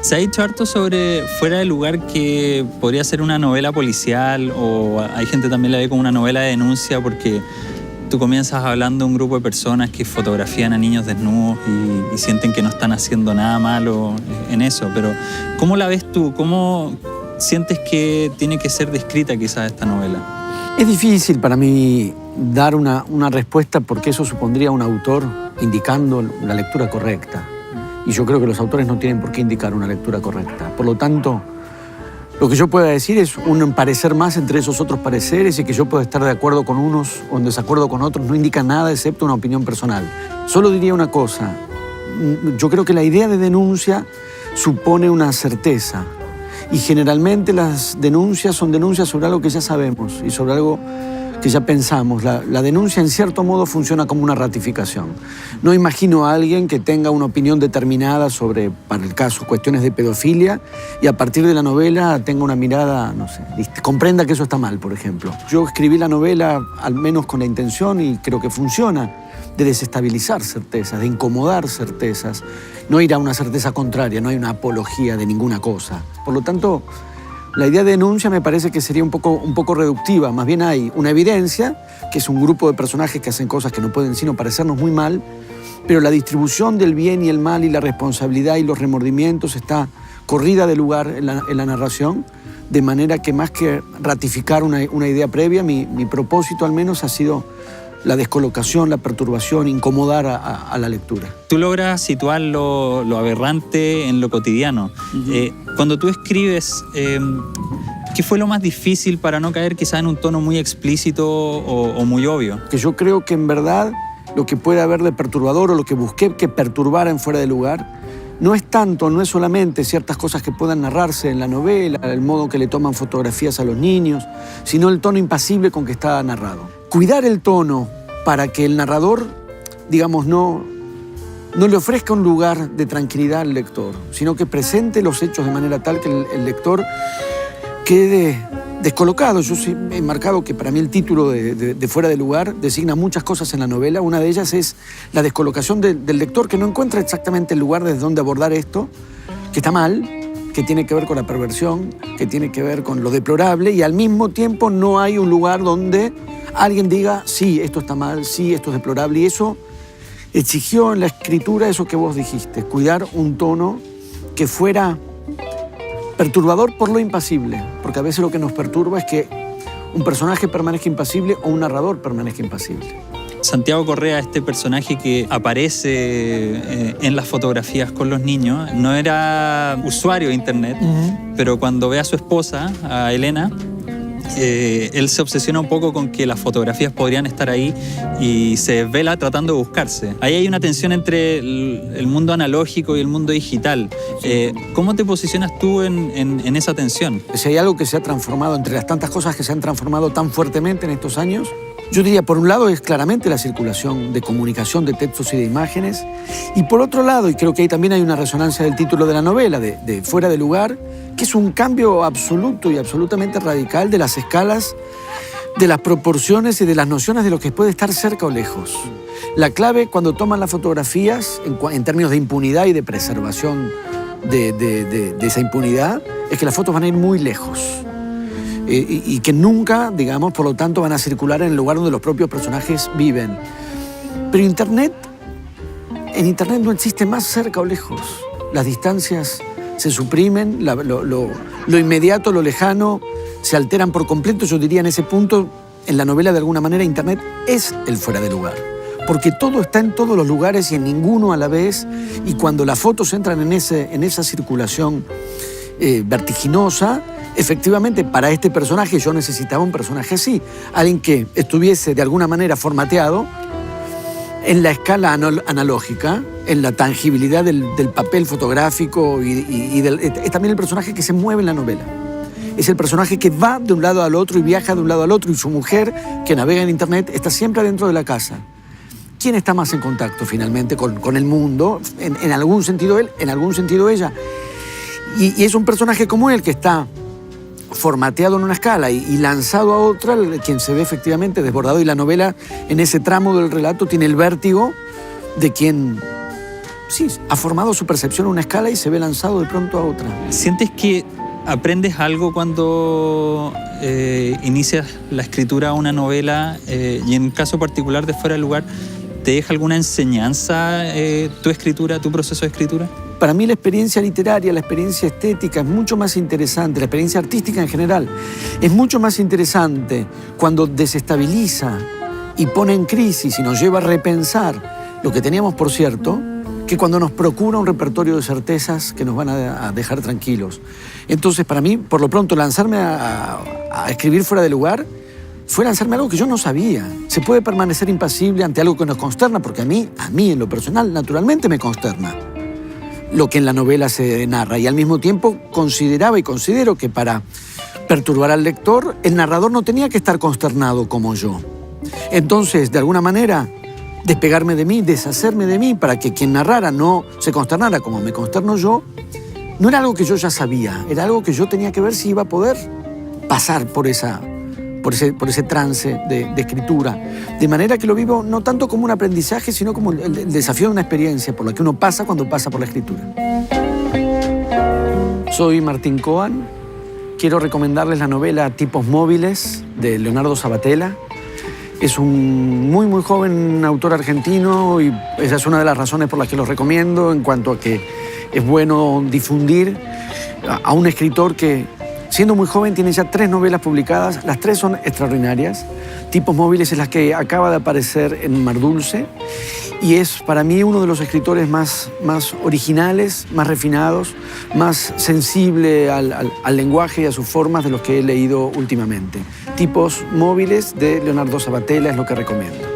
Se ha dicho harto sobre Fuera de Lugar, que podría ser una novela policial, o hay gente también la ve como una novela de denuncia, porque tú comienzas hablando de un grupo de personas que fotografían a niños desnudos y sienten que no están haciendo nada malo en eso. Pero ¿cómo la ves tú? ¿Cómo sientes que tiene que ser descrita quizás esta novela? Es difícil para mí dar una respuesta, porque eso supondría un autor indicando la lectura correcta. Y yo creo que los autores no tienen por qué indicar una lectura correcta. Por lo tanto, lo que yo pueda decir es un parecer más entre esos otros pareceres, y que yo pueda estar de acuerdo con unos o en desacuerdo con otros no indica nada excepto una opinión personal. Solo diría una cosa. Yo creo que la idea de denuncia supone una certeza. Y generalmente las denuncias son denuncias sobre algo que ya sabemos y sobre algo que ya pensamos. La denuncia en cierto modo funciona como una ratificación. No imagino a alguien que tenga una opinión determinada sobre, para el caso, cuestiones de pedofilia, y a partir de la novela tenga una mirada, no sé, comprenda que eso está mal, por ejemplo. Yo escribí la novela al menos con la intención, y creo que funciona, de desestabilizar certezas, de incomodar certezas. No ir a una certeza contraria, no hay una apología de ninguna cosa. Por lo tanto, la idea de denuncia me parece que sería un poco reductiva. Más bien hay una evidencia, que es un grupo de personajes que hacen cosas que no pueden sino parecernos muy mal, pero la distribución del bien y el mal y la responsabilidad y los remordimientos está corrida de lugar en la narración, de manera que más que ratificar una idea previa, mi propósito al menos ha sido la descolocación, la perturbación, incomodar a la lectura. Tú logras situar lo aberrante en lo cotidiano. Cuando tú escribes, ¿qué fue lo más difícil para no caer quizás en un tono muy explícito o muy obvio? Que yo creo que en verdad lo que puede haber de perturbador, o lo que busqué que perturbara en Fuera de Lugar, no es solamente ciertas cosas que puedan narrarse en la novela, el modo en que le toman fotografías a los niños, sino el tono impasible con que está narrado. Cuidar el tono para que el narrador, digamos, no le ofrezca un lugar de tranquilidad al lector, sino que presente los hechos de manera tal que el lector quede descolocado. Yo he marcado que para mí el título de Fuera de Lugar designa muchas cosas en la novela. Una de ellas es la descolocación del lector, que no encuentra exactamente el lugar desde donde abordar esto, que está mal, que tiene que ver con la perversión, que tiene que ver con lo deplorable, y al mismo tiempo no hay un lugar donde alguien diga, sí, esto está mal, sí, esto es deplorable. Y eso exigió en la escritura eso que vos dijiste, cuidar un tono que fuera perturbador por lo impasible, porque a veces lo que nos perturba es que un personaje permanezca impasible o un narrador permanezca impasible. Santiago Correa, este personaje que aparece en las fotografías con los niños, no era usuario de internet, pero cuando ve a su esposa, a Elena, él se obsesiona un poco con que las fotografías podrían estar ahí y se desvela tratando de buscarse. Ahí hay una tensión entre el mundo analógico y el mundo digital. ¿Cómo te posicionas tú en esa tensión? Si hay algo que se ha transformado, entre las tantas cosas que se han transformado tan fuertemente en estos años, yo diría, por un lado, es claramente la circulación de comunicación de textos y de imágenes, y por otro lado, y creo que ahí también hay una resonancia del título de la novela, de Fuera de Lugar, que es un cambio absoluto y absolutamente radical de las escalas, de las proporciones y de las nociones de lo que puede estar cerca o lejos. La clave cuando toman las fotografías, en términos de impunidad y de preservación de esa impunidad, es que las fotos van a ir muy lejos. Y que nunca, digamos, por lo tanto, van a circular en el lugar donde los propios personajes viven. Pero en Internet no existe más cerca o lejos. Las distancias se suprimen, lo inmediato, lo lejano, se alteran por completo. Yo diría en ese punto, en la novela, de alguna manera, Internet es el fuera de lugar. Porque todo está en todos los lugares y en ninguno a la vez. Y cuando las fotos entran en esa circulación vertiginosa, efectivamente, para este personaje yo necesitaba un personaje así. Alguien que estuviese de alguna manera formateado en la escala analógica, en la tangibilidad del papel fotográfico es también el personaje que se mueve en la novela. Es el personaje que va de un lado al otro y viaja de un lado al otro, y su mujer, que navega en Internet, está siempre adentro de la casa. ¿Quién está más en contacto finalmente con el mundo? En algún sentido él, en algún sentido ella. Y es un personaje como él que está formateado en una escala y lanzado a otra, quien se ve efectivamente desbordado, y la novela en ese tramo del relato tiene el vértigo de quien sí, ha formado su percepción a una escala y se ve lanzado de pronto a otra. ¿Sientes que aprendes algo cuando inicias la escritura de una novela y en caso particular de Fuera de Lugar, te deja alguna enseñanza tu escritura, tu proceso de escritura? Para mí la experiencia literaria, la experiencia estética es mucho más interesante, la experiencia artística en general es mucho más interesante cuando desestabiliza y pone en crisis y nos lleva a repensar lo que teníamos por cierto, que cuando nos procura un repertorio de certezas que nos van a dejar tranquilos. Entonces, para mí, por lo pronto, lanzarme a escribir Fuera de Lugar fue lanzarme algo que yo no sabía. Se puede permanecer impasible ante algo que nos consterna, porque a mí, en lo personal, naturalmente me consterna lo que en la novela se narra. Y al mismo tiempo consideraba y considero que para perturbar al lector, el narrador no tenía que estar consternado como yo. Entonces, de alguna manera, despegarme de mí, deshacerme de mí, para que quien narrara no se consternara como me consterno yo, no era algo que yo ya sabía, era algo que yo tenía que ver si iba a poder pasar por ese trance de escritura. De manera que lo vivo no tanto como un aprendizaje, sino como el desafío de una experiencia por la que uno pasa cuando pasa por la escritura. Soy Martín Coan. Quiero recomendarles la novela Tipos Móviles de Leonardo Sabatella. Es un muy, muy joven autor argentino y esa es una de las razones por las que los recomiendo en cuanto a que es bueno difundir a un escritor que, siendo muy joven, tiene ya 3 novelas publicadas. Las 3 son extraordinarias. Tipos Móviles es la que acaba de aparecer en Mar Dulce y es para mí uno de los escritores más originales, más refinados, más sensible al lenguaje y a sus formas de los que he leído últimamente. Tipos Móviles de Leonardo Sabatella es lo que recomiendo.